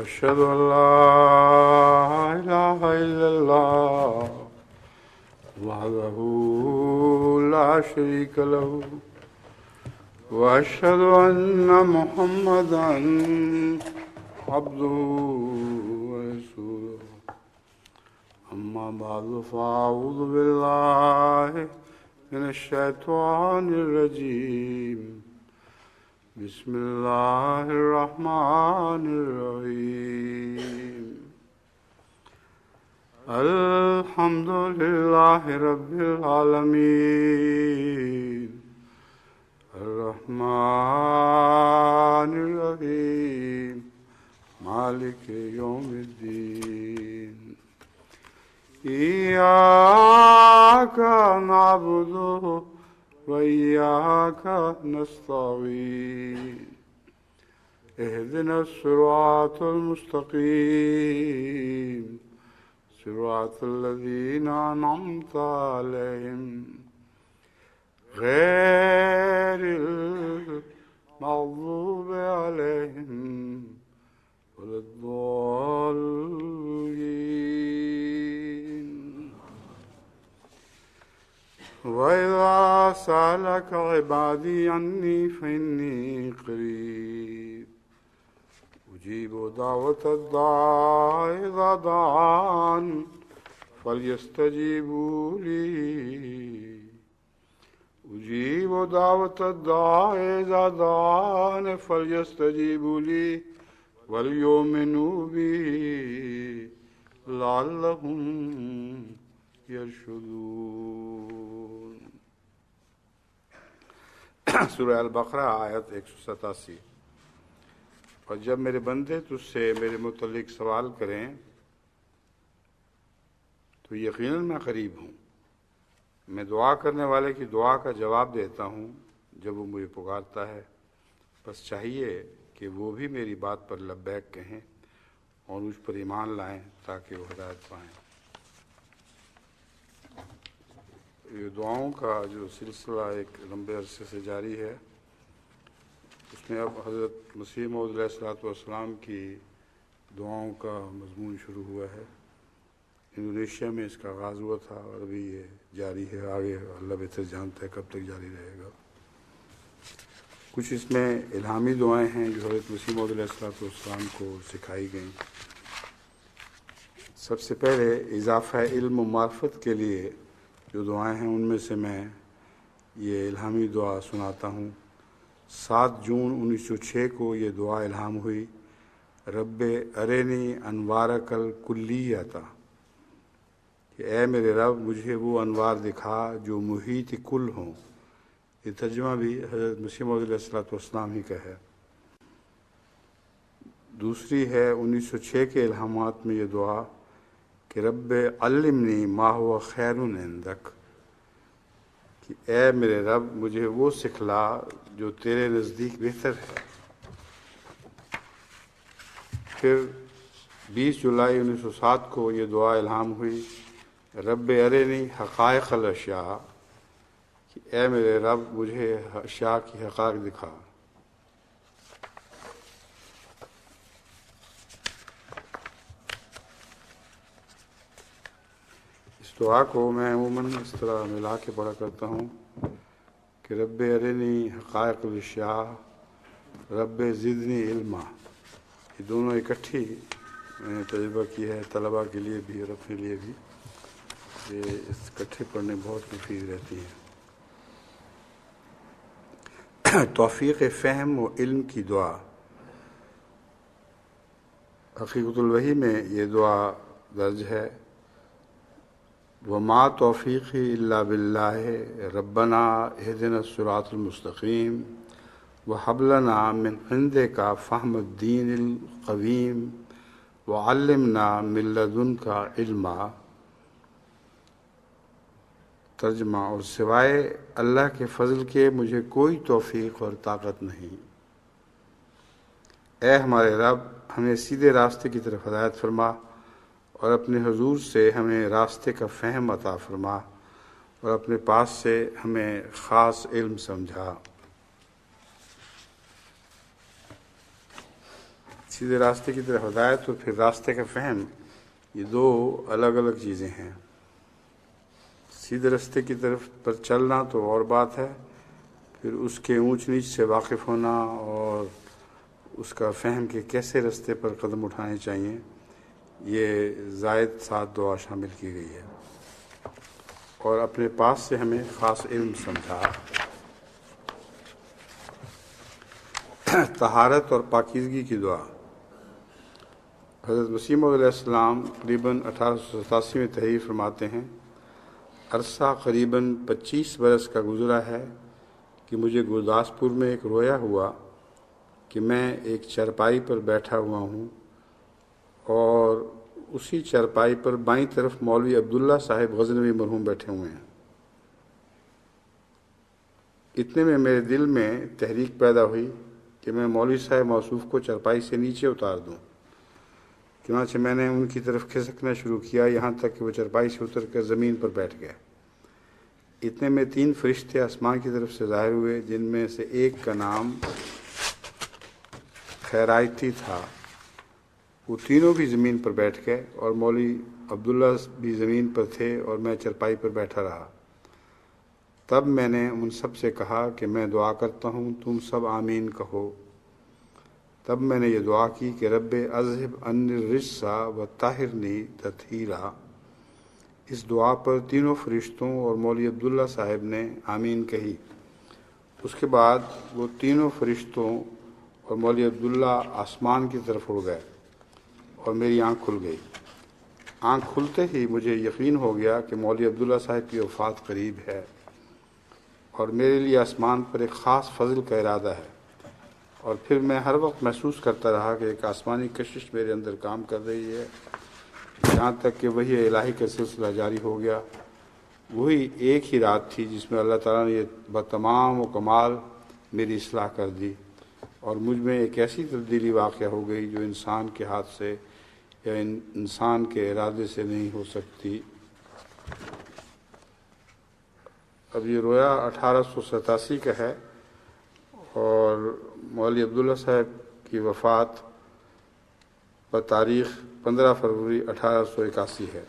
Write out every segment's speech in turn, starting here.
أشهد أن لا إله إلا الله وحده لا شريك له وأشهد أن محمدا عبده ورسوله أما بعد فأعوذ بالله من الشيطان الرجيم بسم الله الرحمن الرحيم الحمد لله رب العالمين الرحمن الرحيم مالك يوم الدين إياك نعبد وإياك نستعين اهدنا الصراط المستقيم صراط الذين أنعمت عليهم غير المغضوب عليهم ولا الضالين وإذا سألك عبادي عني فإني قريب أجيب دعوة الداع إذا دعان فليستجيبوا لي أجيب دعوة الداع إذا دعان فليستجيبوا لي وليؤمنوا بي لعلهم يرشدون. سورہ البقرہ آیت 187. اور جب میرے بندے تجھ سے میرے متعلق سوال کریں تو یقیناً میں قریب ہوں، میں دعا کرنے والے کی دعا کا جواب دیتا ہوں جب وہ مجھے پکارتا ہے. بس چاہیے کہ وہ بھی میری بات پر لبیک کہیں اور مجھ پر ایمان لائیں تاکہ وہ ہدایت پائیں. یہ دعاؤں کا جو سلسلہ ایک لمبے عرصے سے جاری ہے، اس میں اب حضرت مسیح موعود علیہ السلام کی دعاؤں کا مضمون شروع ہوا ہے. انڈونیشیا میں اس کا آغاز ہوا تھا اور ابھی یہ جاری ہے. آگے اللہ بہتر جانتا ہے کب تک جاری رہے گا. کچھ اس میں الہامی دعائیں ہیں جو حضرت مسیح موعود علیہ السلام کو سکھائی گئیں. سب سے پہلے اضافہ علم و معرفت کے لیے جو دعائیں ہیں ان میں سے میں یہ الہامی دعا سناتا ہوں. 7 جون 1906 کو یہ دعا الہام ہوئی. رب ارینی انوارک الکلیۃ، کہ اے میرے رب مجھے وہ انوار دکھا جو محیط کل ہوں. یہ ترجمہ بھی حضرت مسیح موعود علیہ السلام ہی کا ہے. دوسری ہے 1906 کے الہامات میں یہ دعا کہ رب علمنی ما هو خیر عندک، کہ اے میرے رب مجھے وہ سکھلا جو تیرے نزدیک بہتر ہے. پھر 20 جولائی 1907 کو یہ دعا الہام ہوئی. رب ارینی حقائق الاشیاء، کہ اے میرے رب مجھے اشیاء کی حقائق دکھا. اس دعا کو میں عموماً اس طرح ملا کے پڑھا کرتا ہوں کہ رب ارینی حقائق الاشیاء رب زدنی علما. یہ دونوں اکٹھی میں نے تجربہ کی ہے طلباء کے لیے بھی اور اپنے لیے بھی. یہ اکٹھے پڑھنے بہت مفید رہتی ہیں. توفیق فہم و علم کی دعا. حقیقت الوحی میں یہ دعا درج ہے. وما توفیقی الا باللہ ربنا اہدنا الصراط المستقیم وہب لنا من عندک فہم الدین القویم وعلمنا من لدنک علما. ترجمہ. اور سوائے اللہ کے فضل کے مجھے کوئی توفیق اور طاقت نہیں. اے ہمارے رب ہمیں سیدھے راستے کی طرف ہدایت فرما اور اپنے حضور سے ہمیں راستے کا فہم عطا فرما اور اپنے پاس سے ہمیں خاص علم سمجھا. سیدھے راستے کی طرف ہدایت اور پھر راستے کا فہم، یہ دو الگ الگ چیزیں ہیں۔ سیدھے راستے کی طرف پر چلنا تو اور بات ہے، پھر اس کے اونچ نیچ سے واقف ہونا اور اس کا فہم کہ کیسے راستے پر قدم اٹھانے چاہیے، یہ زائد 7 دعا شامل کی گئی ہے۔ اور اپنے پاس سے ہمیں خاص علم سمجھا۔ طہارت اور پاکیزگی کی دعا۔ حضرت مسیح موعود علیہ السلام قریباً 1887 میں تحریر فرماتے ہیں، عرصہ قریباً 25 برس کا گزرا ہے کہ مجھے گرداسپور میں ایک رویا ہوا کہ میں ایک چارپائی پر بیٹھا ہوا ہوں اور اسی چارپائی پر بائیں طرف مولوی عبداللہ صاحب غزنوی مرحوم بیٹھے ہوئے ہیں۔ اتنے میں میرے دل میں تحریک پیدا ہوئی کہ میں مولوی صاحب موصوف کو چارپائی سے نیچے اتار دوں۔ چنانچہ میں نے ان کی طرف کھسکنا شروع کیا، یہاں تک کہ وہ چارپائی سے اتر کر زمین پر بیٹھ گئے۔ اتنے میں 3 فرشتے آسمان کی طرف سے ظاہر ہوئے، جن میں سے ایک کا نام خیرائتی تھا۔ وہ تینوں بھی زمین پر بیٹھ گئے اور مولوی عبداللہ بھی زمین پر تھے اور میں چارپائی پر بیٹھا رہا۔ تب میں نے ان سب سے کہا کہ میں دعا کرتا ہوں، تم سب آمین کہو۔ تب میں نے یہ دعا کی کہ رب اذہب عنی الرجس وطہرنی تطہیرا۔ اس دعا پر تینوں فرشتوں اور مولوی عبداللہ صاحب نے آمین کہی۔ اس کے بعد وہ تینوں فرشتوں اور مولوی عبداللہ آسمان کی طرف اڑ گئے اور میری آنکھ کھل گئی۔ آنکھ کھلتے ہی مجھے یقین ہو گیا کہ مولوی عبداللہ صاحب کی وفات قریب ہے اور میرے لیے آسمان پر ایک خاص فضل کا ارادہ ہے۔ اور پھر میں ہر وقت محسوس کرتا رہا کہ ایک آسمانی کشش میرے اندر کام کر رہی ہے، یہاں تک کہ وہی الہی کا سلسلہ جاری ہو گیا۔ وہی ایک ہی رات تھی جس میں اللہ تعالیٰ نے یہ بتمام و کمال میری اصلاح کر دی اور مجھ میں ایک ایسی تبدیلی واقع ہو گئی جو انسان کے ہاتھ سے یا انسان کے ارادے سے نہیں ہو سکتی۔ اب یہ رویا 1887 کا ہے اور مولوی عبداللہ صاحب کی وفات بتاریخ 15 فروری 1881 ہے۔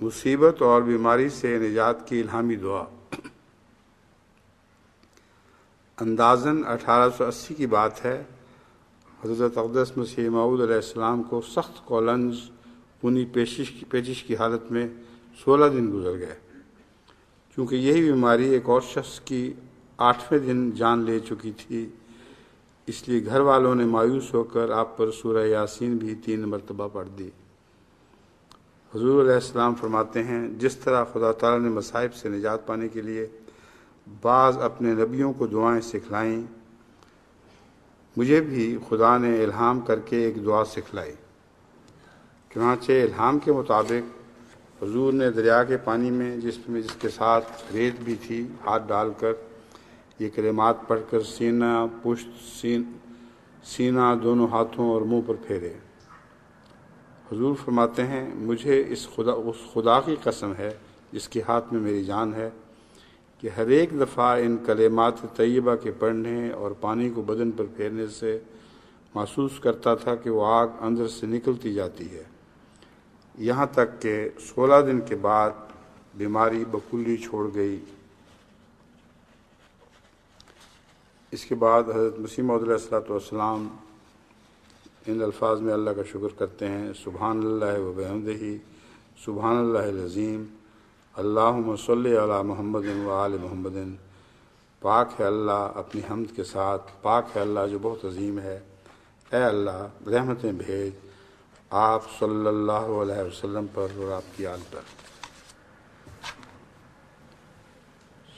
مصیبت اور بیماری سے نجات کی الہامی دعا۔ اندازاً 1880 کی بات ہے، حضرت اقدس مسیح موعود علیہ السلام کو سخت کولنج خونی پیچش کی حالت میں 16 دن گزر گئے۔ چونکہ یہی بیماری ایک اور شخص کی 8ویں دن جان لے چکی تھی، اس لیے گھر والوں نے مایوس ہو کر آپ پر سورہ یاسین بھی 3 مرتبہ پڑھ دی۔ حضور علیہ السلام فرماتے ہیں، جس طرح خدا تعالیٰ نے مصائب سے نجات پانے کے لیے بعض اپنے نبیوں کو دعائیں سکھلائیں، مجھے بھی خدا نے الہام کر کے ایک دعا سکھلائی۔ چنانچہ الہام کے مطابق حضور نے دریا کے پانی میں جس کے ساتھ ریت بھی تھی ہاتھ ڈال کر یہ کلمات پڑھ کر سینہ پشت سینہ دونوں ہاتھوں اور منہ پر پھیرے۔ حضور فرماتے ہیں، مجھے اس خدا کی قسم ہے جس کے ہاتھ میں میری جان ہے کہ ہر ایک دفعہ ان کلمات طیبہ کے پڑھنے اور پانی کو بدن پر پھیرنے سے محسوس کرتا تھا کہ وہ آگ اندر سے نکلتی جاتی ہے، یہاں تک کہ 16 دن کے بعد بیماری بکلی چھوڑ گئی۔ اس کے بعد حضرت مسیح موعود علیہ السلام ان الفاظ میں اللہ کا شکر کرتے ہیں، سبحان اللہ و بحمدہ، سبحان اللہ العظیم، اللہم صلی علی محمد و آل محمد۔ پاک ہے اللہ اپنی حمد کے ساتھ، پاک ہے اللہ جو بہت عظیم ہے۔ اے اللہ رحمتیں بھیج آپ صلی اللہ علیہ وسلم پر اور آپ کی آل پر۔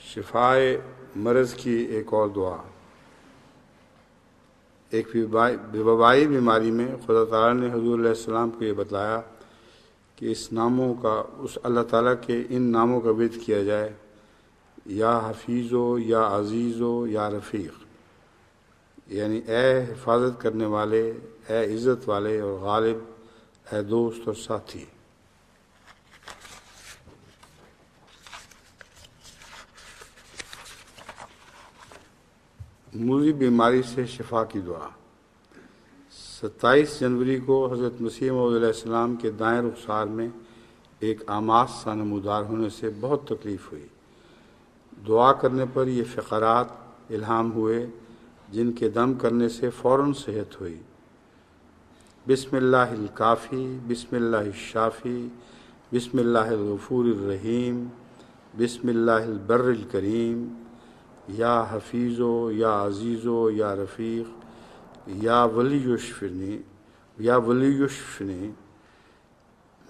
شفائے مرض کی ایک اور دعا۔ ایک وبائی بیماری میں خدا تعالیٰ نے حضور علیہ السلام کو یہ بتلایا کہ اس ناموں کا اس اللہ تعالیٰ کے ان ناموں کا ورد کیا جائے، یا حفیظو، یا عزیزو، یا رفیق، یعنی اے حفاظت کرنے والے، اے عزت والے اور غالب، اے دوست اور ساتھی۔ موذی بیماری سے شفا کی دعا۔ 27 جنوری کو حضرت مسیح موعود علیہ السلام کے دائیں رخسار میں ایک آماس سا نمودار ہونے سے بہت تکلیف ہوئی۔ دعا کرنے پر یہ فقرات الہام ہوئے جن کے دم کرنے سے فوراً صحت ہوئی۔ بسم اللہ الکافی، بسم اللہ الشافی، بسم اللہ الغفور الرحیم، بسم اللہ البر الکریم، یا حفیظو یا عزیزو یا رفیق یا ولی یشفنی۔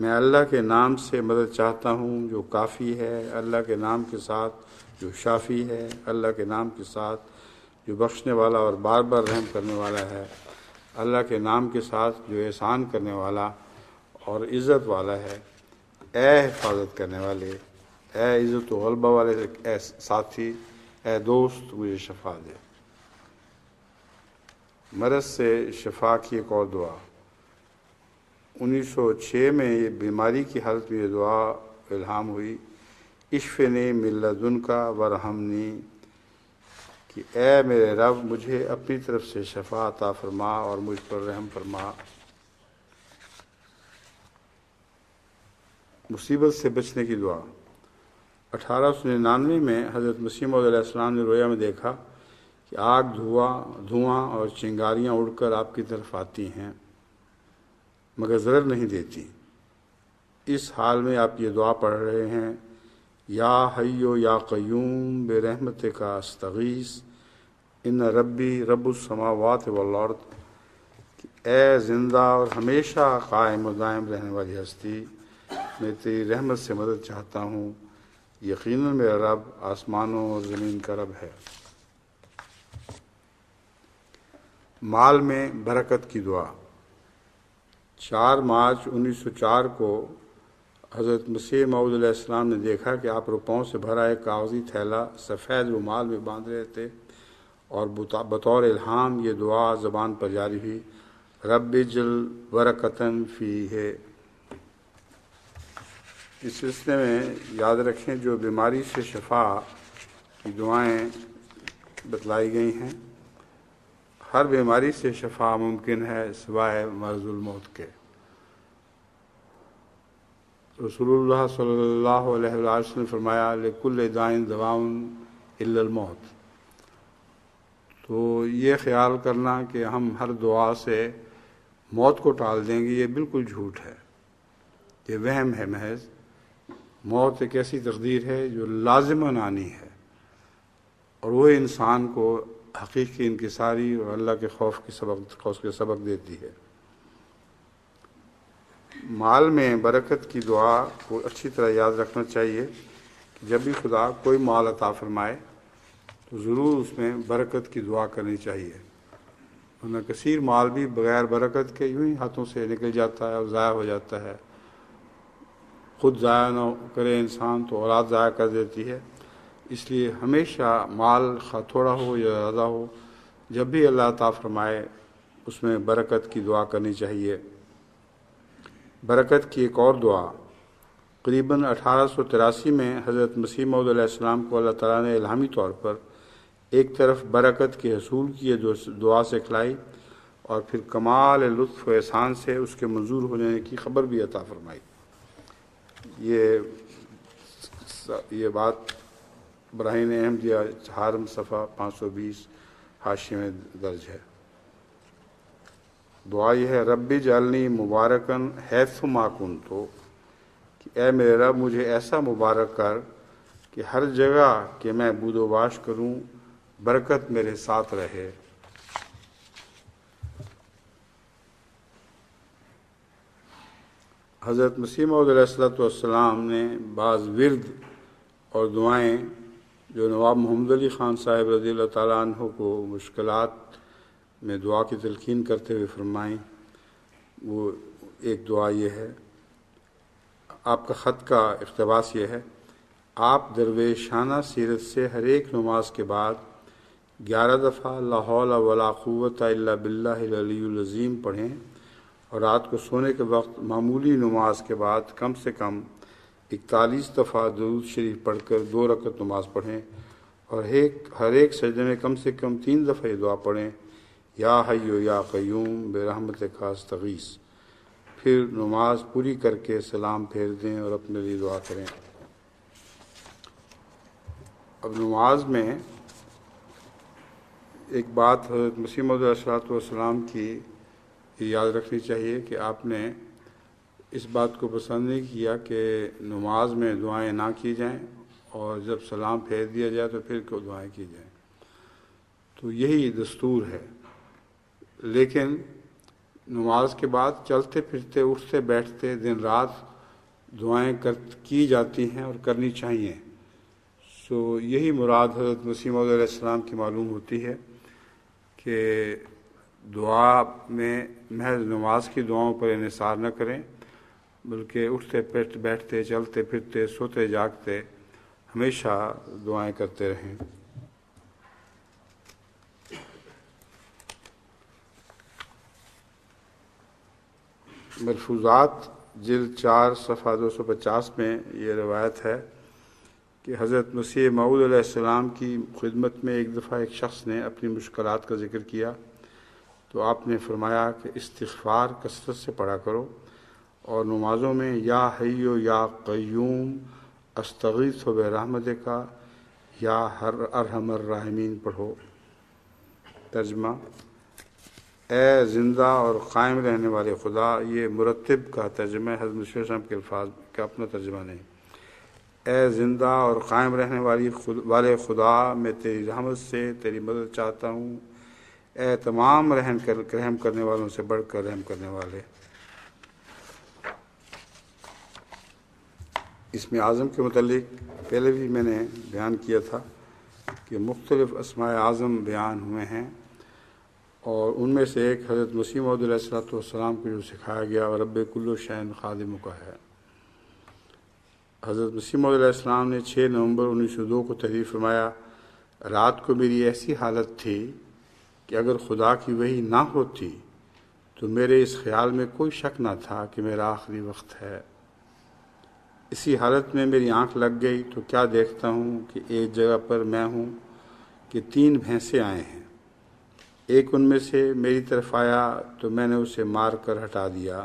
میں اللہ کے نام سے مدد چاہتا ہوں جو کافی ہے، اللہ کے نام کے ساتھ جو شافی ہے، اللہ کے نام کے ساتھ جو بخشنے والا اور بار بار رحم کرنے والا ہے، اللہ کے نام کے ساتھ جو احسان کرنے والا اور عزت والا ہے۔ اے حفاظت کرنے والے، اے عزت و غلبہ والے، اے ساتھی، اے دوست، مجھے شفا دے۔ مرض سے شفا کی ایک اور دعا۔ 1906 میں یہ بیماری کی حالت میں یہ دعا الہام ہوئی، اشفنی من لدنک ورحمنی، کہ اے میرے رب مجھے اپنی طرف سے شفا عطا فرما اور مجھ پر رحم فرما۔ مصیبت سے بچنے کی دعا۔ 1899 میں حضرت مسیح موعود علیہ السلام نے رویا میں دیکھا کہ آگ، دھواں اور چنگاریاں اڑ کر آپ کی طرف آتی ہیں مگر ضرر نہیں دیتی۔ اس حال میں آپ یہ دعا پڑھ رہے ہیں، یا حیو یا قیوم برحمتک استغیث ان ربی رب السماوات والارض، کہ اے زندہ اور ہمیشہ قائم و دائم رہنے والی ہستی، میں تیری رحمت سے مدد چاہتا ہوں، یقیناً میرا رب آسمانوں اور زمین کا رب ہے۔ مال میں برکت کی دعا۔ 4 مارچ 1904 کو حضرت مسیح موعود علیہ السلام نے دیکھا کہ آپ روپوں سے بھرا ایک کاغذی تھیلا سفید رومال میں باندھ رہے تھے اور بطور الہام یہ دعا زبان پر جاری ہوئی، رب اجعل برکتاً فیہ۔ اس سلسلے میں یاد رکھیں جو بیماری سے شفا کی دعائیں بتلائی گئی ہیں، ہر بیماری سے شفا ممکن ہے سوائے مرض الموت کے۔ رسول اللہ صلی اللہ علیہ وسلم نے فرمایا، لکل داء دواء الا الموت۔ تو یہ خیال کرنا کہ ہم ہر دعا سے موت کو ٹال دیں گے، یہ بالکل جھوٹ ہے، یہ وہم ہے محض۔ موت ایک ایسی تقدیر ہے جو لازماً آنی ہے، اور وہ انسان کو حقیقی انکساری اور اللہ کے خوف کے سبق دیتی ہے۔ مال میں برکت کی دعا کو اچھی طرح یاد رکھنا چاہیے کہ جب بھی خدا کوئی مال عطا فرمائے تو ضرور اس میں برکت کی دعا کرنی چاہیے، ورنہ کثیر مال بھی بغیر برکت کے یوں ہی ہاتھوں سے نکل جاتا ہے اور ضائع ہو جاتا ہے۔ خود ضائع نہ کرے انسان تو اولاد ضائع کر دیتی ہے۔ اس لیے ہمیشہ مال خواہ تھوڑا ہو یا زیادہ ہو، جب بھی اللہ عطا فرمائے اس میں برکت کی دعا کرنی چاہیے۔ برکت کی ایک اور دعا۔ قریباً 1883 میں حضرت مسیح موعود علیہ السلام کو اللہ تعالیٰ نے الہامی طور پر ایک طرف برکت کے حصول کی دعا سکھلائی اور پھر کمال لطف و احسان سے اس کے منظور ہونے کی خبر بھی عطا فرمائی۔ یہ بات براہین احمدیہ حارم صفحہ 520 حاشیے میں درج ہے۔ دعا یہ ہے، رب اجعلنی مبارکاً حیث ما کنت، کہ اے میرے رب مجھے ایسا مبارک کر کہ ہر جگہ کہ میں بود و باش کروں برکت میرے ساتھ رہے۔ حضرت مسیح موعود علیہ السلام نے بعض ورد اور دعائیں جو نواب محمد علی خان صاحب رضی اللہ تعالیٰ عنہ کو مشکلات میں دعا کی تلقین کرتے ہوئے فرمائیں۔ وہ ایک دعا یہ ہے، آپ کا خط کا اقتباس یہ ہے، آپ درویشانہ سیرت سے ہر ایک نماز کے بعد 11 دفعہ لا حول ولا قوت الا باللہ العلی العظیم پڑھیں، اور رات کو سونے کے وقت معمولی نماز کے بعد کم سے کم 41 دفعہ درود شریف پڑھ کر 2 رکعت نماز پڑھیں، اور ہر ایک سجدے میں کم سے کم 3 دفعہ یہ دعا پڑھیں، یا حیو یا قیوم برحمتک استغیث۔ پھر نماز پوری کر کے سلام پھیر دیں اور اپنے لیے دعا کریں۔ اب نماز میں ایک بات حضرت مسیح موعود علیہ السلام کی یاد رکھنی چاہیے کہ آپ نے اس بات کو پسند نہیں کیا کہ نماز میں دعائیں نہ کی جائیں، اور جب سلام پھیر دیا جائے تو پھر کیوں دعائیں کی جائیں۔ تو یہی دستور ہے، لیکن نماز کے بعد چلتے پھرتے اٹھتے بیٹھتے دن رات دعائیں کی جاتی ہیں اور کرنی چاہیے۔ سو یہی مراد حضرت مسیح موعود علیہ السلام کی معلوم ہوتی ہے کہ دعا میں محض نماز کی دعاؤں پر انحصار نہ کریں، بلکہ اٹھتے بیٹھتے چلتے پھرتے سوتے جاگتے ہمیشہ دعائیں کرتے رہیں۔ ملفوظات جلد 4 صفحہ 250 میں یہ روایت ہے کہ حضرت مسیح موعود علیہ السلام کی خدمت میں ایک دفعہ ایک شخص نے اپنی مشکلات کا ذکر کیا تو آپ نے فرمایا کہ استغفار کثرت سے پڑھا کرو، اور نمازوں میں یا حیو یا قیوم استغیث برحمتک یا ارحم الراحمین پڑھو۔ ترجمہ: اے زندہ اور قائم رہنے والے خدا، یہ مرتب کا ترجمہ ہے، حضرت مسیح علیہ السلام کے الفاظ کا اپنا ترجمہ نہیں۔ اے زندہ اور قائم رہنے والے خدا، میں تیری رحمت سے تیری مدد چاہتا ہوں، اے تمام رحم کرنے والوں سے بڑھ کر رحم کرنے والے۔ اسم اعظم کے متعلق پہلے بھی میں نے بیان کیا تھا کہ مختلف اسماء اعظم بیان ہوئے ہیں، اور ان میں سے ایک حضرت مسیح موعود علیہ السلام کو جو سکھایا گیا اور رب کل شیء خادمک ہے۔ حضرت مسیح موعود علیہ السلام نے 6 نومبر 1902 کو تحریر فرمایا، رات کو میری ایسی حالت تھی کہ اگر خدا کی وحی نہ ہوتی تو میرے اس خیال میں کوئی شک نہ تھا کہ میرا آخری وقت ہے۔ اسی حالت میں میری آنکھ لگ گئی تو کیا دیکھتا ہوں کہ ایک جگہ پر میں ہوں کہ 3 بھینسیں آئے ہیں۔ ایک ان میں سے میری طرف آیا تو میں نے اسے مار کر ہٹا دیا،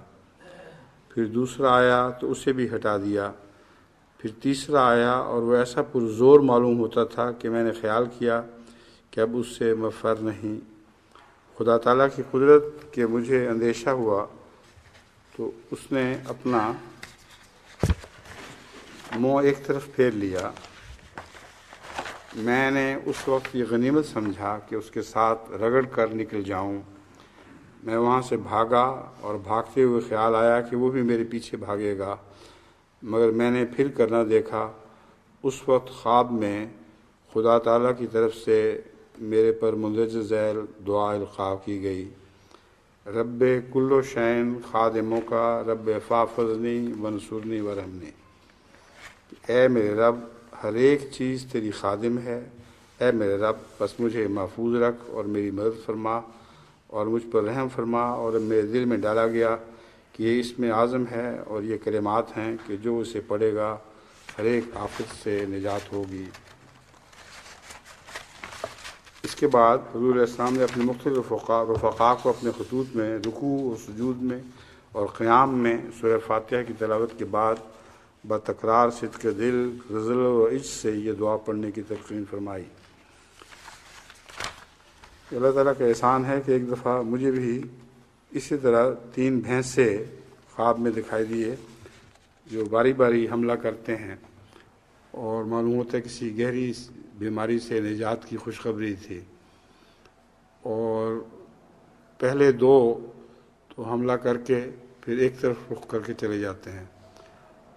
پھر دوسرا آیا تو اسے بھی ہٹا دیا، پھر تیسرا آیا اور وہ ایسا پرزور معلوم ہوتا تھا کہ میں نے خیال کیا کہ اب اس سے مفر نہیں۔ خدا تعالیٰ کی قدرت کہ مجھے اندیشہ ہوا تو اس نے اپنا منہ ایک طرف پھیر لیا۔ میں نے اس وقت یہ غنیمت سمجھا کہ اس کے ساتھ رگڑ کر نکل جاؤں۔ میں وہاں سے بھاگا اور بھاگتے ہوئے خیال آیا کہ وہ بھی میرے پیچھے بھاگے گا، مگر میں نے پھر کر نہ دیکھا۔ اس وقت خواب میں خدا تعالیٰ کی طرف سے میرے پر مندرجہ ذیل دعا القاء کی گئی، رب کل شیء خادمک رب فاحفظنی وانصرنی ورحمنی۔ اے میرے رب، ہر ایک چیز تیری خادم ہے، اے میرے رب بس مجھے محفوظ رکھ اور میری مدد فرما اور مجھ پر رحم فرما۔ اور میرے دل میں ڈالا گیا کہ یہ اسم اعظم ہے اور یہ کلمات ہیں کہ جو اسے پڑھے گا ہر ایک آفت سے نجات ہوگی۔ اس کے بعد حضور علیہ السلام نے اپنے مختلف رفقاء کو اپنے خطوط میں رکوع و سجود میں اور قیام میں سورہ فاتحہ کی تلاوت کے بعد بتکرار صدق دل، رذل و عجز سے یہ دعا پڑھنے کی تلقین فرمائی۔ اللہ تعالیٰ کا احسان ہے کہ ایک دفعہ مجھے بھی اسی طرح 3 بھینسے خواب میں دکھائی دیے جو باری باری حملہ کرتے ہیں، اور معلوم ہوتا ہے کسی گہری بیماری سے نجات کی خوشخبری تھی، اور پہلے 2 تو حملہ کر کے پھر ایک طرف رخ کر کے چلے جاتے ہیں،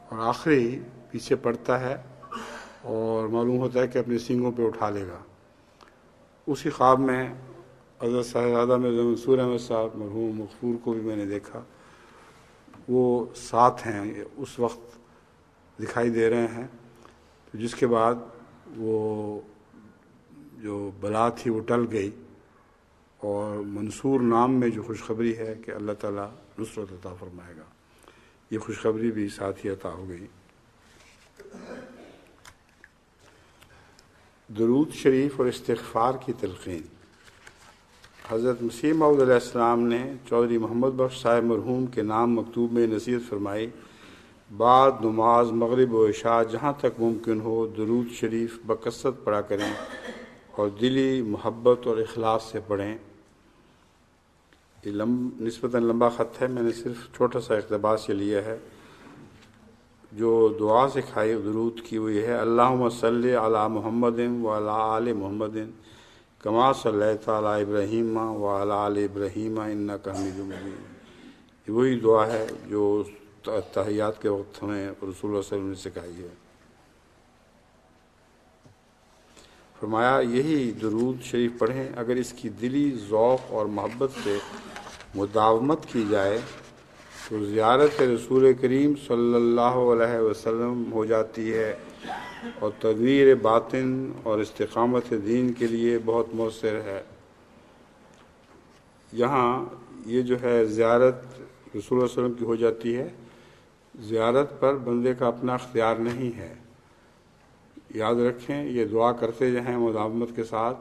اور آخری پیچھے پڑتا ہے اور معلوم ہوتا ہے کہ اپنے سینگوں پہ اٹھا لے گا۔ اسی خواب میں حضرت صاحبزادہ مرزا منصور احمد صاحب مرحوم مغفور کو بھی میں نے دیکھا، وہ ساتھ ہیں، اس وقت دکھائی دے رہے ہیں، تو جس کے بعد وہ جو بلا تھی وہ ٹل گئی، اور منصور نام میں جو خوشخبری ہے کہ اللہ تعالیٰ نصرت عطا فرمائے گا، یہ خوشخبری بھی ساتھ ہی عطا ہو گئی۔ درود شریف اور استغفار کی تلقین۔ حضرت مسیح موعود علیہ السلام نے چودھری محمد بخش صاحب مرحوم کے نام مکتوب میں نصیحت فرمائی، بعد نماز مغرب و عشاء جہاں تک ممکن ہو درود شریف بکثرت پڑھا کریں اور دلی محبت اور اخلاص سے پڑھیں۔ یہ نسبتاً لمبا خط ہے، میں نے صرف چھوٹا سا اقتباس یہ لیا ہے۔ جو دعا سکھائی درود کی وہ یہ ہے، اللہم صلی علی محمد و علی آل محمد کما صلیت علی ابراہیم و علی آل ابراہیم انک حمید مجید۔ یہ وہی دعا ہے جو تحیات کے وقت ہمیں رسول اللہ صلی اللہ علیہ وسلم نے سکھائی ہے۔ فرمایا یہی درود شریف پڑھیں، اگر اس کی دلی ذوق اور محبت سے مداومت کی جائے تو زیارت رسول کریم صلی اللہ علیہ وسلم ہو جاتی ہے اور تنویر باطن اور استقامت دین کے لیے بہت مؤثر ہے۔ یہاں یہ جو ہے زیارت رسول اللہ صلی اللہ علیہ وسلم کی ہو جاتی ہے، زیارت پر بندے کا اپنا اختیار نہیں ہے۔ یاد رکھیں، یہ دعا کرتے جائیں مداومت کے ساتھ،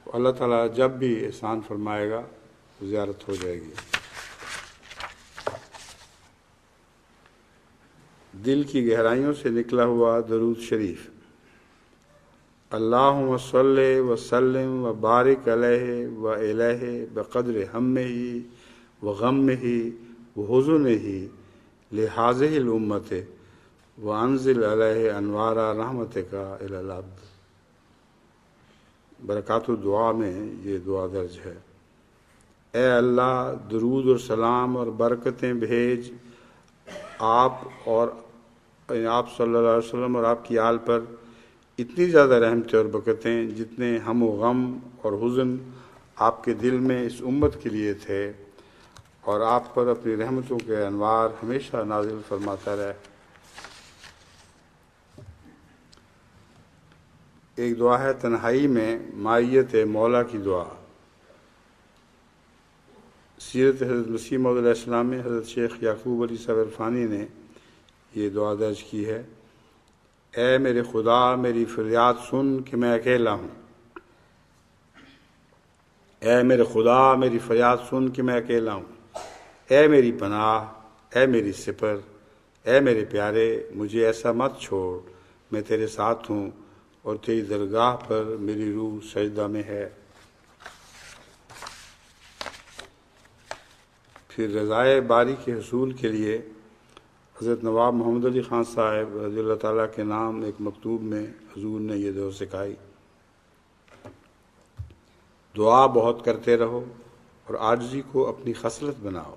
تو اللہ تعالیٰ جب بھی احسان فرمائے گا تو زیارت ہو جائے گی۔ دل کی گہرائیوں سے نکلا ہوا درود شریف۔ اللہم صلی وسلم و بارک علیہ و الہ بقدر ہمہ و غمہ و حزنہ لہذہ الامت وانزل علیہ انوار رحمتک الی العبد۔ برکات الدعا میں یہ دعا درج ہے، اے اللہ درود اور سلام اور برکتیں بھیج آپ صلی اللہ علیہ وسلم اور آپ کی آل پر اتنی زیادہ رحمتیں اور برکتیں جتنے ہم و غم اور حزن آپ کے دل میں اس امت کے لیے تھے، اور آپ پر اپنی رحمتوں کے انوار ہمیشہ نازل فرماتا رہے۔ ایک دعا ہے تنہائی میں معیت مولا کی دعا۔ سیرت حضرت مسیح موعود علیہ السلام میں حضرت شیخ یعقوب علی صاحب عرفانی نے یہ دعا درج کی ہے، اے میرے خدا میری فریاد سن کہ میں اکیلا ہوں، اے میرے خدا میری فریاد سن کہ میں اکیلا ہوں، اے میری پناہ، اے میری سپر، اے میرے پیارے مجھے ایسا مت چھوڑ، میں تیرے ساتھ ہوں اور تیری درگاہ پر میری روح سجدہ میں ہے۔ پھر رضائے باری کے حصول کے لیے حضرت نواب محمد علی خان صاحب رضی اللہ تعالیٰ کے نام ایک مکتوب میں حضور نے یہ دعا سکھائی، دعا بہت کرتے رہو اور عاجزی کو اپنی خصلت بناؤ۔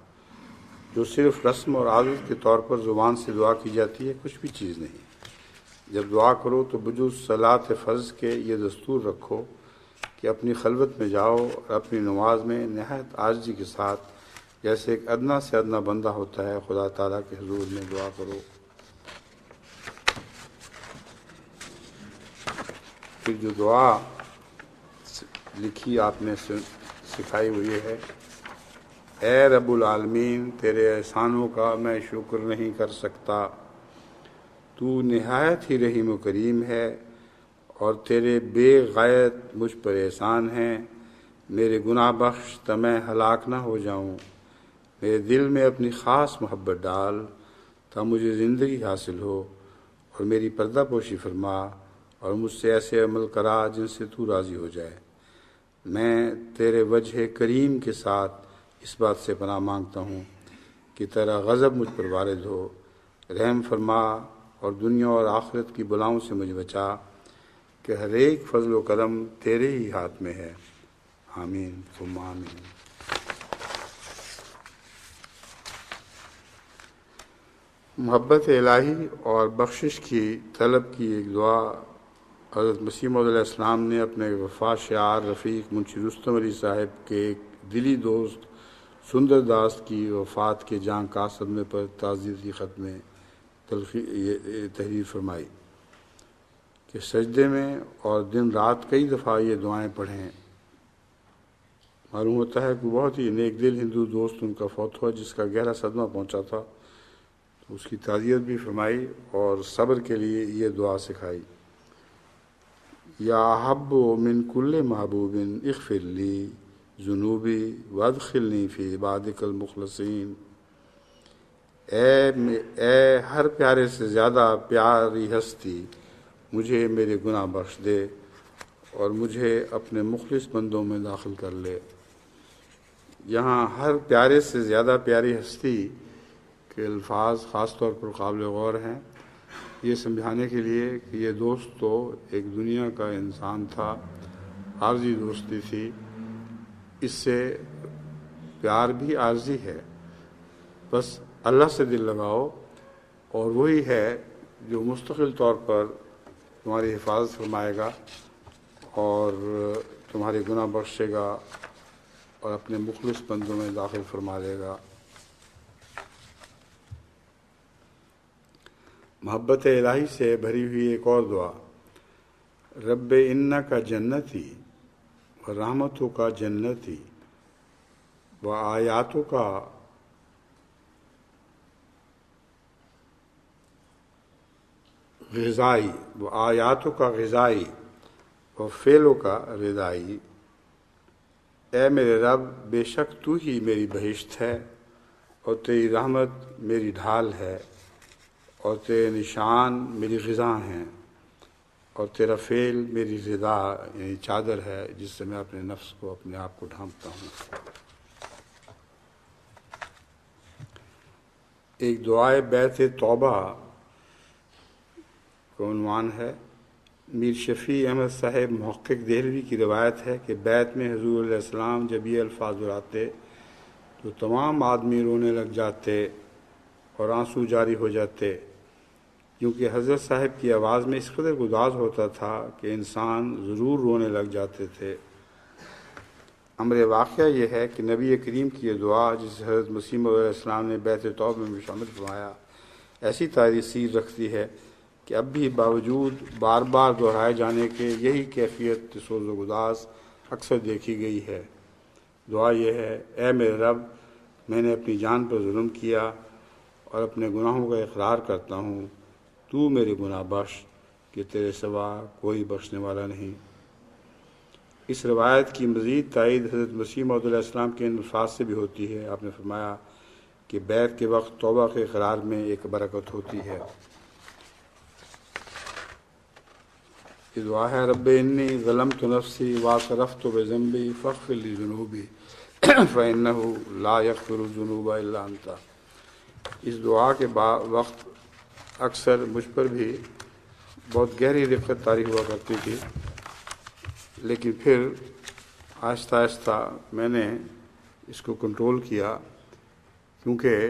جو صرف رسم اور عادت کے طور پر زبان سے دعا کی جاتی ہے کچھ بھی چیز نہیں۔ جب دعا کرو تو بجز صلاۃ فرض کے یہ دستور رکھو کہ اپنی خلوت میں جاؤ اور اپنی نماز میں نہایت عاجزی کے ساتھ جیسے ایک ادنا سے ادنا بندہ ہوتا ہے خدا تعالیٰ کے حضور میں دعا کرو۔ پھر جو دعا لکھی آپ نے سکھائی وہ یہ ہے، اے رب العالمین تیرے احسانوں کا میں شکر نہیں کر سکتا، تو نہایت ہی رحیم و کریم ہے اور تیرے بے غایت مجھ پر احسان ہیں، میرے گناہ بخش تا میں ہلاک نہ ہو جاؤں، میرے دل میں اپنی خاص محبت ڈال تا مجھے زندگی حاصل ہو، اور میری پردہ پوشی فرما اور مجھ سے ایسے عمل کرا جن سے تو راضی ہو جائے۔ میں تیرے وجہ کریم کے ساتھ اس بات سے پناہ مانگتا ہوں کہ تیرا غضب مجھ پر وارد ہو، رحم فرما اور دنیا اور آخرت کی بلاؤں سے مجھے بچا، کہ ہر ایک فضل و کرم تیرے ہی ہاتھ میں ہے، آمین ثم آمین۔ محبت الہی اور بخشش کی طلب کی ایک دعا حضرت مسیح موعود علیہ السلام نے اپنے وفا شعار رفیق منشی رستم علی صاحب کے ایک دلی دوست سندر داس کی وفات کے جاں کا صدمے پر تعزیتی خط میں تحریر فرمائی کہ سجدے میں اور دن رات کئی دفعہ یہ دعائیں پڑھیں۔ معلوم ہوتا ہے کہ بہت ہی نیک دل ہندو دوست ان کا فوت ہوا جس کا گہرا صدمہ پہنچا تھا، اس کی تعزیت بھی فرمائی اور صبر کے لیے یہ دعا سکھائی۔ یا حب من کل محبوب اغفر لی ذنوبی وادخلنی فی عبادک المخلصین، اے ہر پیارے سے زیادہ پیاری ہستی مجھے میرے گناہ بخش دے اور مجھے اپنے مخلص بندوں میں داخل کر لے۔ یہاں ہر پیارے سے زیادہ پیاری ہستی کے الفاظ خاص طور پر قابل غور ہیں، یہ سمجھانے کے لیے کہ یہ دوست تو ایک دنیا کا انسان تھا، عارضی دوستی تھی، اس سے پیار بھی عارضی ہے، بس اللہ سے دل لگاؤ اور وہی ہے جو مستقل طور پر تمہاری حفاظت فرمائے گا اور تمہارے گناہ بخشے گا اور اپنے مخلص بندوں میں داخل فرما دے گا۔ محبت الہی سے بھری ہوئی ایک اور دعا، رب انکا جنتی و رحمتوں کا جنتی و آیاتوں کا غذائی و آیاتوں کا غذائی و فعلوں کا ردائی، اے میرے رب بے شک تو ہی میری بہشت ہے اور تیری رحمت میری ڈھال ہے اور تیرے نشان میری غذا ہیں اور تیرا فعل میری رضا یعنی چادر ہے جس سے میں اپنے نفس کو اپنے آپ کو ڈھانپتا ہوں۔ ایک دعائے بیت توبہ کا عنوان ہے۔ میر شفیع احمد صاحب محقق دہلوی کی روایت ہے کہ بیت میں حضور علیہ السلام جب یہ الفاظ دہراتے تو تمام آدمی رونے لگ جاتے اور آنسو جاری ہو جاتے، کیونکہ حضرت صاحب کی آواز میں اس قدر گداز ہوتا تھا کہ انسان ضرور رونے لگ جاتے تھے۔ امر واقعہ یہ ہے کہ نبی کریم کی یہ دعا جسے حضرت مسیح موعود علیہ السلام نے بیت توبہ میں شامل فرمایا، ایسی تاثیر رکھتی ہے کہ اب بھی باوجود بار بار دہرائے جانے کے یہی کیفیت سوز و گداز اکثر دیکھی گئی ہے۔ دعا یہ ہے، اے میرے رب، میں نے اپنی جان پر ظلم کیا اور اپنے گناہوں کا اقرار کرتا ہوں، تو میرے گناہ بخش کہ تیرے سوا کوئی بخشنے والا نہیں۔ اس روایت کی مزید تائید حضرت مسیح موعود علیہ السلام کے ان الفاظ سے بھی ہوتی ہے۔ آپ نے فرمایا کہ بیت کے وقت توبہ کے اقرار میں ایک برکت ہوتی ہے۔ یہ دعا ہے، رب انی ظلمت نفسی واعترفت بذنبی فاغفر لی ذنوبی فإنہ لا یغفر الذنوب الا انت۔ اس دعا کے وقت اکثر مجھ پر بھی بہت گہری رقت طاری ہوا کرتی تھی، لیکن پھر آہستہ آہستہ میں نے اس کو کنٹرول کیا، کیونکہ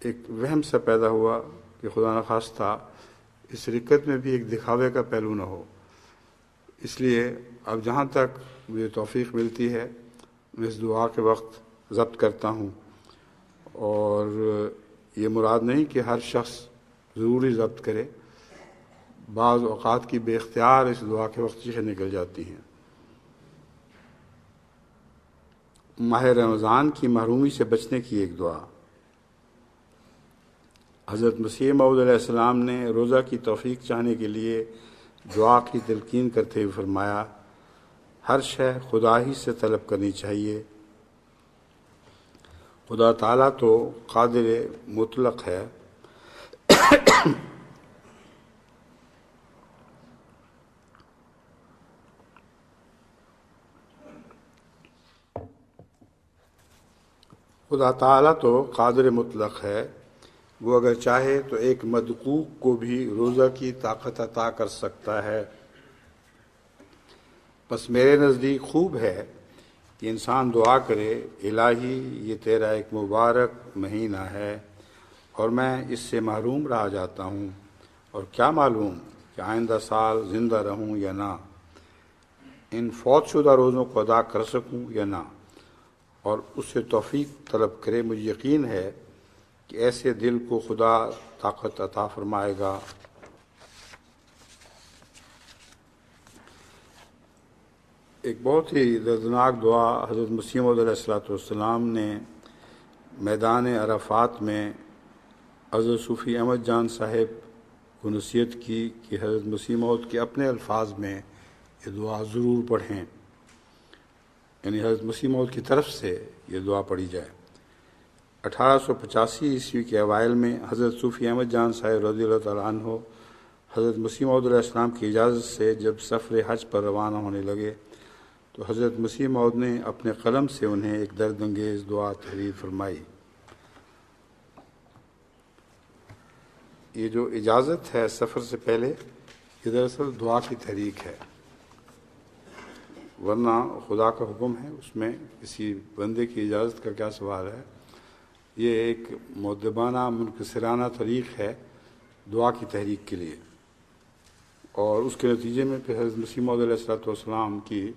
ایک وہم سا پیدا ہوا کہ خدا نخواستہ اس رقت میں بھی ایک دکھاوے کا پہلو نہ ہو۔ اس لیے اب جہاں تک مجھے توفیق ملتی ہے میں اس دعا کے وقت ضبط کرتا ہوں، اور یہ مراد نہیں کہ ہر شخص ضروری ضبط کرے، بعض اوقات کی بے اختیار اس دعا کے وقت چیخیں نکل جاتی ہیں۔ ماہ رمضان کی محرومی سے بچنے کی ایک دعا۔ حضرت مسیح موعود علیہ السلام نے روزہ کی توفیق چاہنے کے لیے دعا کی تلقین کرتے ہوئے فرمایا، ہر شے خدا ہی سے طلب کرنی چاہیے، خدا تعالیٰ تو قادر مطلق ہے، خدا تعالیٰ تو قادر مطلق ہے، وہ اگر چاہے تو ایک مدقوق کو بھی روزہ کی طاقت عطا کر سکتا ہے۔ بس میرے نزدیک خوب ہے کہ انسان دعا کرے، الہی یہ تیرا ایک مبارک مہینہ ہے اور میں اس سے محروم رہ جاتا ہوں، اور کیا معلوم کہ آئندہ سال زندہ رہوں یا نہ، ان فوت شدہ روزوں کو ادا کر سکوں یا نہ، اور اس سے توفیق طلب کرے۔ مجھے یقین ہے کہ ایسے دل کو خدا طاقت عطا فرمائے گا۔ ایک بہت ہی دردناک دعا حضرت مسیح موعود علیہ السلام نے میدان عرفات میں حضرت صوفی احمد جان صاحب کو نصیحت کی کہ حضرت مسیح موعود کے اپنے الفاظ میں یہ دعا ضرور پڑھیں، یعنی حضرت مسیح موعود کی طرف سے یہ دعا پڑھی جائے۔ 1885 عیسوی کے اوائل میں حضرت صوفی احمد جان صاحب رضی اللہ تعالیٰ عنہ حضرت مسیح موعود علیہ السلام کی اجازت سے جب سفر حج پر روانہ ہونے لگے تو حضرت مسیح موعود نے اپنے قلم سے انہیں ایک درد انگیز دعا تحریر فرمائی۔ یہ جو اجازت ہے سفر سے پہلے، یہ دراصل دعا کی تحریک ہے، ورنہ خدا کا حکم ہے، اس میں کسی بندے کی اجازت کا کیا سوال ہے۔ یہ ایک مؤدبانہ منکسرانہ طریق ہے دعا کی تحریک کے لیے، اور اس کے نتیجے میں پھر حضرت مسیح موعود علیہ السلام کی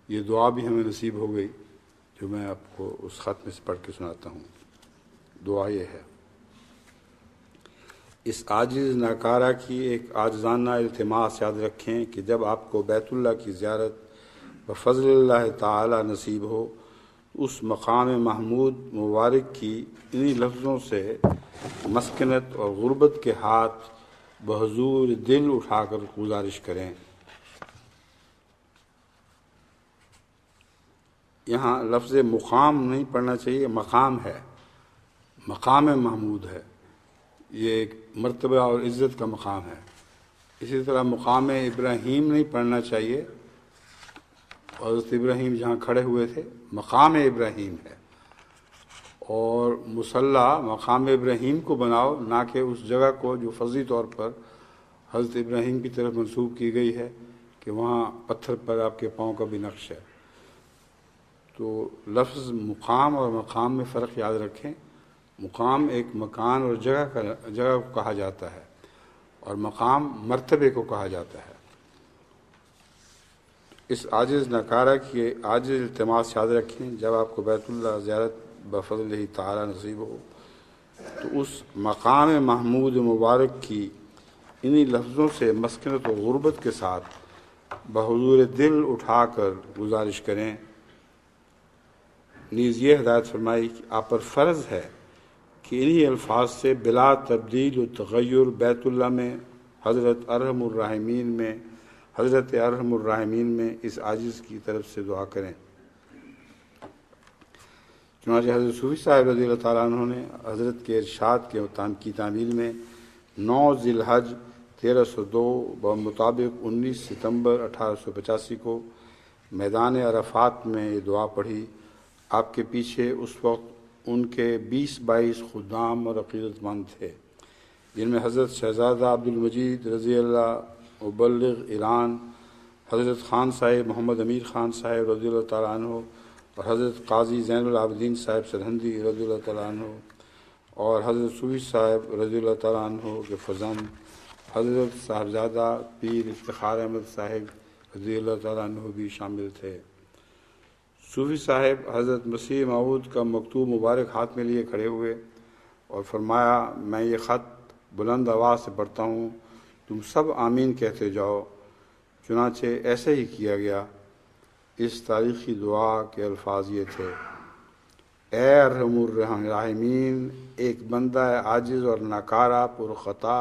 یہ دعا بھی ہمیں نصیب ہو گئی، جو میں آپ کو اس خط میں سے پڑھ کے سناتا ہوں۔ دعا یہ ہے: اس عاجز ناکارہ کی ایک عاجزانہ التماس یاد رکھیں کہ جب آپ کو بیت اللہ کی زیارت بفضل اللہ تعالی نصیب ہو، اس مقام محمود مبارک کی انہی لفظوں سے مسکنت اور غربت کے ہاتھ بحضور دل اٹھا کر گزارش کریں۔ یہاں لفظ مقام نہیں پڑھنا چاہیے، مقام ہے، مقام محمود ہے، یہ ایک مرتبہ اور عزت کا مقام ہے۔ اسی طرح مقام ابراہیم نہیں پڑھنا چاہیے، حضرت ابراہیم جہاں کھڑے ہوئے تھے مقام ابراہیم ہے، اور مصلی مقام ابراہیم کو بناؤ، نہ کہ اس جگہ کو جو فضلی طور پر حضرت ابراہیم کی طرف منسوب کی گئی ہے کہ وہاں پتھر پر آپ کے پاؤں کا بھی نقش ہے۔ تو لفظ مقام اور مقام میں فرق یاد رکھیں۔ مقام ایک مکان اور جگہ کو کہا جاتا ہے، اور مقام مرتبے کو کہا جاتا ہے۔ اس عاجز ناکارہ کی عاجز التماس یاد رکھیں، جب آپ کو بیت اللہ زیارت بفضل اللہ تعالی نصیب ہو تو اس مقام محمود مبارک کی انہی لفظوں سے مسکنت و غربت کے ساتھ بحضور دل اٹھا کر گزارش کریں۔ نیز یہ ہدایت فرمائی کہ آپ پر فرض ہے کہ انہی الفاظ سے بلا تبدیل و تغیر بیت اللہ میں حضرت ارحم الراحمین میں اس عاجز کی طرف سے دعا کریں۔ چنانچہ حضرت صوفی صاحب رضی اللہ تعالیٰ عنہ نے حضرت کے ارشاد کی تعمیل میں 9 ذی الحج 1302 بمطابق 19 ستمبر 1885 کو میدان عرفات میں یہ دعا پڑھی۔ آپ کے پیچھے اس وقت ان کے 20-22 خدام اور عقیدت مند تھے، جن میں حضرت شہزادہ عبدالمجید رضی اللہ مبلغ ایران، حضرت خان صاحب محمد امیر خان صاحب رضی اللہ تعالیٰ عنہ، اور حضرت قاضی زین العابدین صاحب سرہندی رضی اللہ تعالیٰ عنہ، اور حضرت صوفی صاحب رضی اللہ تعالیٰ عنہ کے فرزند حضرت صاحبزادہ پیر افتخار احمد صاحب رضی اللہ تعالیٰ عنہ بھی شامل تھے۔ صوفی صاحب حضرت مسیح موعود کا مکتوب مبارک ہاتھ میں لیے کھڑے ہوئے اور فرمایا، میں یہ خط بلند آواز سے پڑھتا ہوں، تم سب آمین کہتے جاؤ۔ چنانچہ ایسے ہی کیا گیا۔ اس تاریخی دعا کے الفاظ یہ تھے: اے ارحم الراحمین، ایک بندہ عاجز اور ناکارہ پرخطا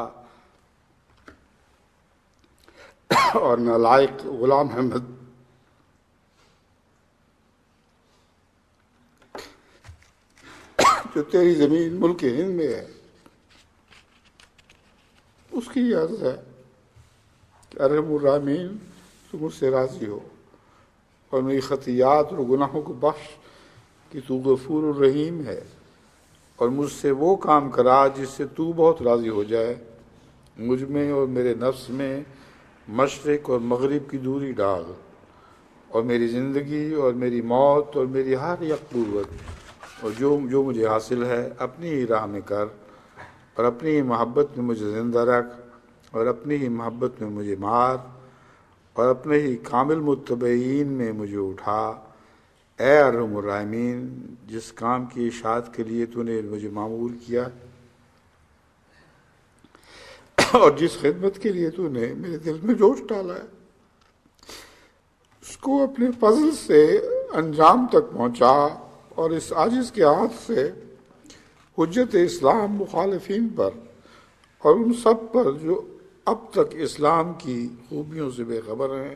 اور نالائق غلام احمد جو تیری زمین ملک ہند میں ہے، اس کی عرض ہے کہ ارحم الراحمین تو مجھ سے راضی ہو اور میری خطیات اور گناہوں کو بخش کہ تو غفور الرحیم ہے، اور مجھ سے وہ کام کرا جس سے تو بہت راضی ہو جائے۔ مجھ میں اور میرے نفس میں مشرق اور مغرب کی دوری ڈال، اور میری زندگی اور میری موت اور میری ہر یک قوت اور جو مجھے حاصل ہے اپنی ہی راہ میں کر، اور اپنی ہی محبت میں مجھے زندہ رکھ، اور اپنی ہی محبت میں مجھے مار، اور اپنے ہی کامل متبعین میں مجھے اٹھا۔ اے ارحم الراحمین، جس کام کی اشاعت کے لیے تو نے مجھے معمول کیا اور جس خدمت کے لیے تو نے میرے دل میں جوش ڈالا ہے، اس کو اپنے فضل سے انجام تک پہنچا، اور اس عاجز کے ہاتھ سے حجت اسلام مخالفین پر اور ان سب پر جو اب تک اسلام کی خوبیوں سے بے خبر ہیں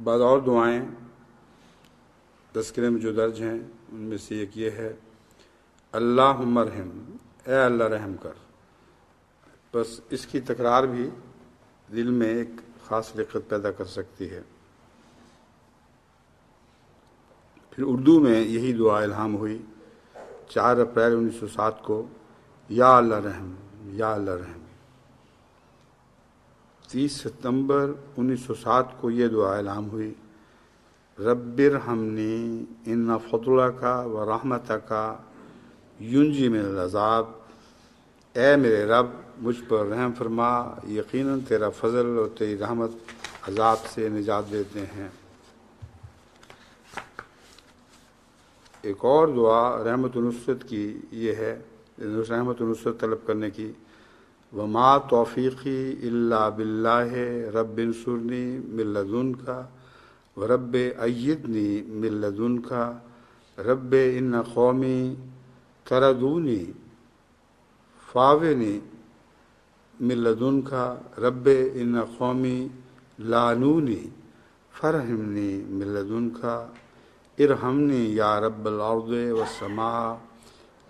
بعض اور دعائیں تذکرے میں جو درج ہیں ان میں سے ایک یہ ہے اللہم ارحم، اے اللہ رحم کر۔ بس اس کی تکرار بھی دل میں ایک خاص رقت پیدا کر سکتی ہے۔ پھر اردو میں یہی دعا الہام ہوئی 4 اپریل 1907 کو، یا اللہ رحم، یا اللہ رحم۔ 30 ستمبر 1907 کو یہ دعا الہام ہوئی رب ارحمنی ان فضلک و رحمتک ینجی من العذاب، اے میرے رب مجھ پر رحم فرما، یقیناً تیرا فضل اور تیری رحمت عذاب سے نجات دیتے ہیں۔ ایک اور دعا رحمت و نصرت کی یہ ہے، رحمت و نصرت طلب کرنے کی، وما توفیقی الا باللہ رب انصرنی من لدنک ورب ایدنی من لدنک رب ان قومی تردونی فاونی من لدنک رب ان قومی لعنونی فرحمنی من لدنک ارحمنی یا رب الارض والسماء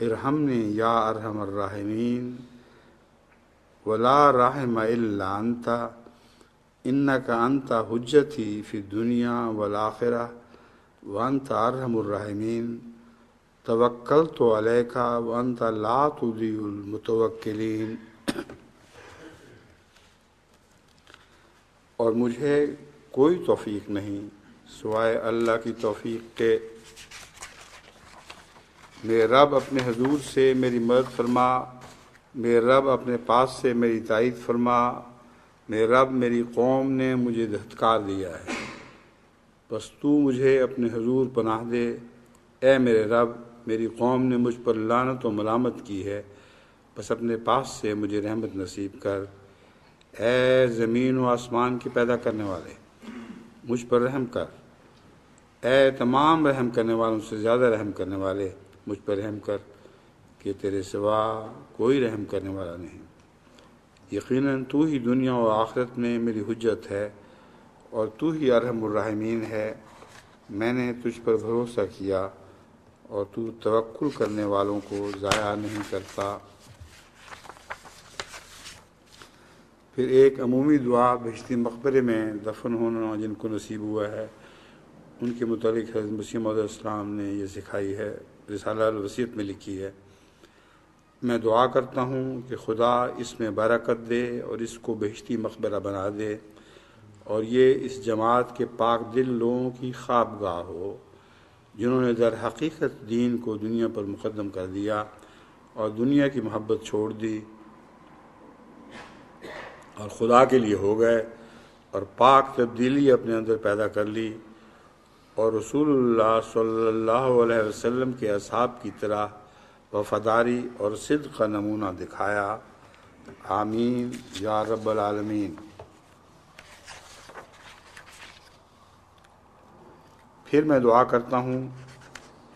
ارحمنی یا ارحم الراحمین ولا راحم الا انت انک انت حجتی فی الدنیا والآخرہ وانت ارحم الراحمین توکلت علیک وانت لا تضیع المتوکلین۔ اور مجھے کوئی توفیق نہیں سوائے اللہ کی توفیق کے، میرے رب اپنے حضور سے میری مدد فرما، میرے رب اپنے پاس سے میری تائید فرما، میرے رب میری قوم نے مجھے دھتکار دیا ہے، بس تو مجھے اپنے حضور پناہ دے۔ اے میرے رب میری قوم نے مجھ پر لعنت و ملامت کی ہے، بس اپنے پاس سے مجھے رحمت نصیب کر۔ اے زمین و آسمان کے پیدا کرنے والے مجھ پر رحم کر، اے تمام رحم کرنے والوں سے زیادہ رحم کرنے والے مجھ پر رحم کر، کہ تیرے سوا کوئی رحم کرنے والا نہیں۔ یقیناً تو ہی دنیا و آخرت میں میری حجت ہے اور تو ہی ارحم الراحمین ہے۔ میں نے تجھ پر بھروسہ کیا اور تو توکل کرنے والوں کو ضائع نہیں کرتا۔ پھر ایک عمومی دعا بہشتی مقبرے میں دفن ہونا جن کو نصیب ہوا ہے ان کے متعلق حضرت مسیح موعود علیہ السلام نے یہ سکھائی ہے، رسالہ الوصیت میں لکھی ہے، میں دعا کرتا ہوں کہ خدا اس میں برکت دے اور اس کو بہشتی مقبرہ بنا دے، اور یہ اس جماعت کے پاک دل لوگوں کی خوابگاہ ہو جنہوں نے در حقیقت دین کو دنیا پر مقدم کر دیا اور دنیا کی محبت چھوڑ دی اور خدا کے لیے ہو گئے، اور پاک تبدیلی اپنے اندر پیدا کر لی اور رسول اللہ صلی اللہ علیہ وسلم کے اصحاب کی طرح وفاداری اور صدق کا نمونہ دکھایا۔ آمین یا رب العالمین۔ پھر میں دعا کرتا ہوں،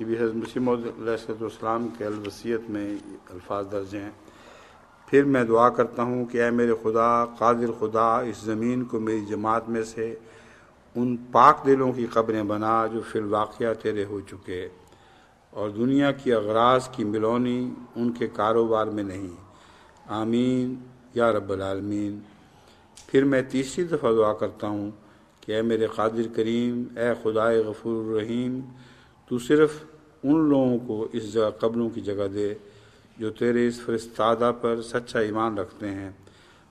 یہ بھی حضرت مسیح موعود علیہ السلام کے الوصیت میں الفاظ درج ہیں، پھر میں دعا کرتا ہوں کہ اے میرے خدا، قادر خدا، اس زمین کو میری جماعت میں سے ان پاک دلوں کی قبریں بنا جو فی الواقعہ تیرے ہو چکے، اور دنیا کی اغراض کی ملونی ان کے کاروبار میں نہیں۔ آمین یا رب العالمین۔ پھر میں تیسری دفعہ دعا کرتا ہوں کہ اے میرے قادر کریم، اے خدائے غفور الرحیم، تو صرف ان لوگوں کو اس جگہ قبروں کی جگہ دے جو تیرے اس فرستادہ پر سچا ایمان رکھتے ہیں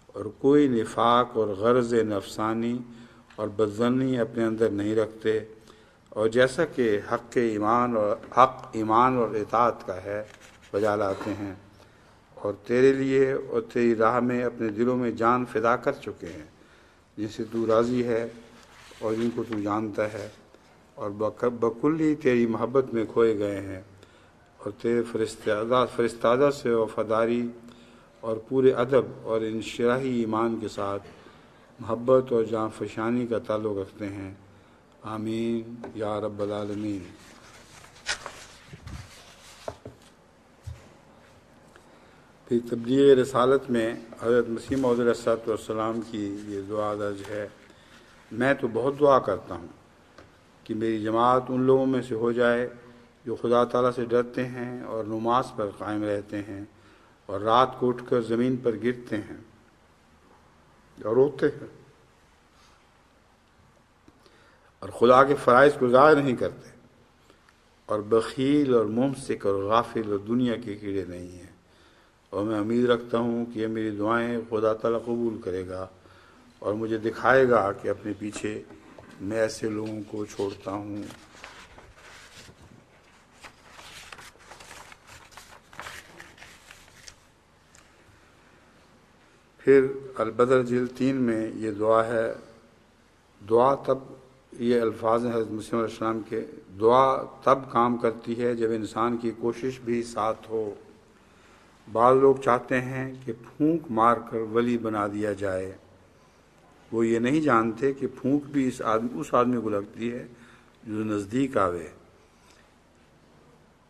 اور کوئی نفاق اور غرض نفسانی اور بدظنی اپنے اندر نہیں رکھتے، اور جیسا کہ حق ایمان اور اطاعت کا ہے بجا لاتے ہیں، اور تیرے لیے اور تیری راہ میں اپنے دلوں میں جان فدا کر چکے ہیں، جن سے تو راضی ہے اور جن کو تو جانتا ہے، اور بکلی تیری محبت میں کھوئے گئے ہیں، اور تیرے فرستادہ سے وفاداری اور پورے ادب اور انشراحی ایمان کے ساتھ محبت اور جان فشانی کا تعلق رکھتے ہیں۔ آمین یا رب العالمین۔ پھر تبلیغ رسالت میں حضرت مسیح موعود علیہ السلام کی یہ دعا درج ہے، میں تو بہت دعا کرتا ہوں کہ میری جماعت ان لوگوں میں سے ہو جائے جو خدا تعالیٰ سے ڈرتے ہیں اور نماز پر قائم رہتے ہیں اور رات کو اٹھ کر زمین پر گرتے ہیں اور روتے ہیں اور خدا کے فرائض کو ضائع نہیں کرتے اور بخیل اور ممسک اور غافل اور دنیا کے کیڑے نہیں ہیں. اور میں امید رکھتا ہوں کہ یہ میری دعائیں خدا تعالیٰ قبول کرے گا اور مجھے دکھائے گا کہ اپنے پیچھے میں ایسے لوگوں کو چھوڑتا ہوں. پھر البدر جلد 3 میں یہ دعا ہے. دعا تب، یہ الفاظ ہیں حضرت مسیح علیہ السلام کے، دعا تب کام کرتی ہے جب انسان کی کوشش بھی ساتھ ہو. بعض لوگ چاہتے ہیں کہ پھونک مار کر ولی بنا دیا جائے. وہ یہ نہیں جانتے کہ پھونک بھی اس آدمی کو لگتی ہے جو نزدیک آوے.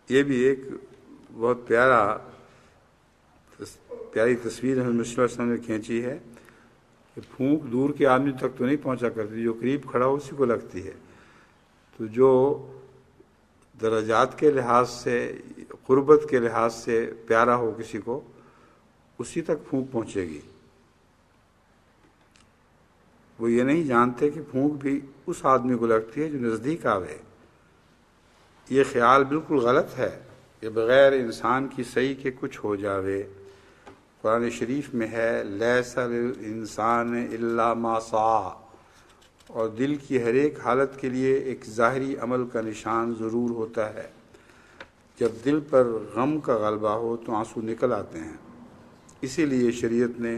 یہ بھی ایک بہت پیاری تصویر حضرت مسیح علیہ السلام نے کھینچی ہے کہ پھونک دور کے آدمی تک تو نہیں پہنچا کرتی، جو قریب کھڑا ہو اسی کو لگتی ہے. تو جو درجات کے لحاظ سے، قربت کے لحاظ سے پیارا ہو کسی کو، اسی تک پھونک پہنچے گی. وہ یہ نہیں جانتے کہ پھونک بھی اس آدمی کو لگتی ہے جو نزدیک آوے. یہ خیال بالکل غلط ہے کہ بغیر انسان کی صحیح کے کچھ ہو جاوے. قرآن شریف میں ہے لیس للانسان الا ما سعی، اور دل کی ہر ایک حالت کے لیے ایک ظاہری عمل کا نشان ضرور ہوتا ہے. جب دل پر غم کا غلبہ ہو تو آنسو نکل آتے ہیں. اسی لیے شریعت نے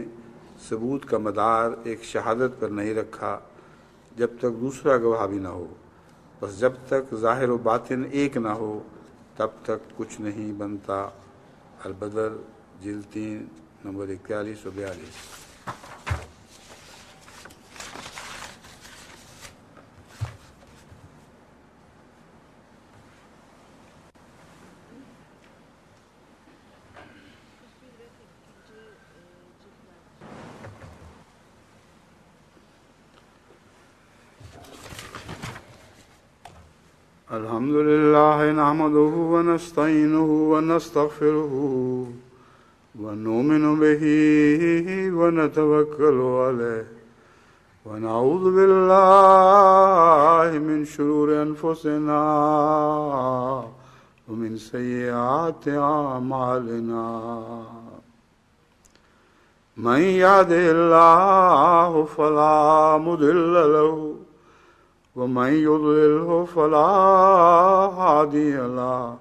ثبوت کا مدار ایک شہادت پر نہیں رکھا جب تک دوسرا گواہ بھی نہ ہو. بس جب تک ظاہر و باطن ایک نہ ہو تب تک کچھ نہیں بنتا. البدر جلد 3 نمبر 41 و 42. الحمد لله نحمده ونستعينه ونستغفره ونؤمن به ونتوكل عليه ونعوذ بالله من شرور أنفسنا ومن سيئات أعمالنا. من يهده الله فلا مضل له ومن يضلله فلا هادي له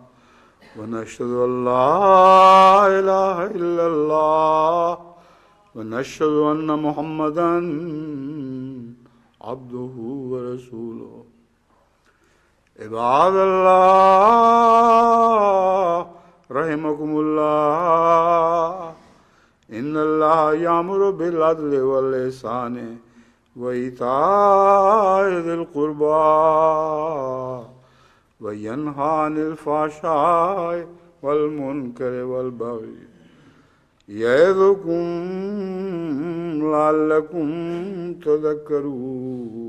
ونشهد أن لا إله إلا الله ونشهد أن محمدا عبده ورسوله. عباد الله رحمكم الله، إن الله يأمر بالعدل والإحسان وإيتاء ذي القربى وينهى عن الفحشاء والمنكر والبغي يعظكم لعلكم تذكرون.